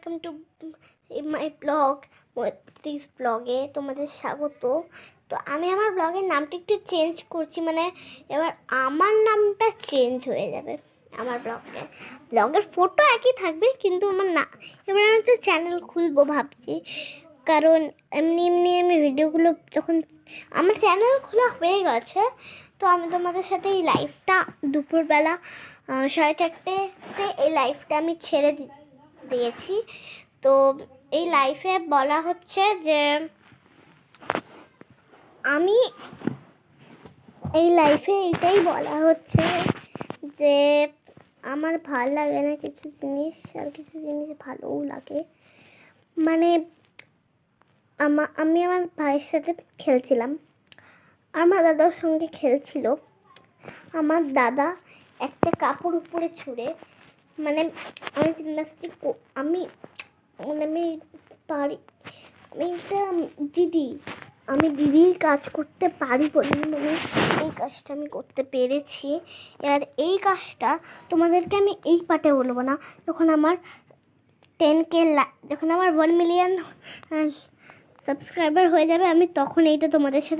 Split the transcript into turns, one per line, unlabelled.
Welcome to my blog মৈত্রীস ব্লগে তোমাদের স্বাগত। তো আমি আমার ব্লগের নামটা একটু চেঞ্জ করছি, মানে এবার আমার নামটা চেঞ্জ হয়ে যাবে। আমার ব্লগের ফটো একই থাকবে, কিন্তু আমার না, এবার আমি একটা চ্যানেল খুলবো ভাবছি, কারণ এমনি আমি ভিডিওগুলো যখন আমার চ্যানেল খোলা হয়ে গেছে, তো আমি তোমাদের সাথে এই লাইভটা দুপুরবেলা 4:30তে এই লাইভটা আমি ছেড়ে দিয়েছি। তো এই লাইফে বলা হচ্ছে যে আমি এই লাইফে এইটাই বলা হচ্ছে যে আমার ভালো লাগে না কিছু জিনিস, আর কিছু জিনিস ভালোও লাগে। মানে আমি আমার ভাইয়ের সাথে খেলছিলাম, আমার দাদার সঙ্গে খেলছিল। আমার দাদা একটা কাপড় উপরে ছুঁড়ে, মানে আমি জিমনাস্টিক আমি পারি, আমি দিদির কাজ করতে পারি বলি, মানে এই কাজটা আমি করতে পেরেছি। আর এই কাজটা তোমাদেরকে আমি এই পার্টে বলবো না, যখন আমার 10K যখন আমার 1 মিলিয়ন সাবস্ক্রাইবার হয়ে যাবে, আমি তখন এইটা তোমাদের সাথে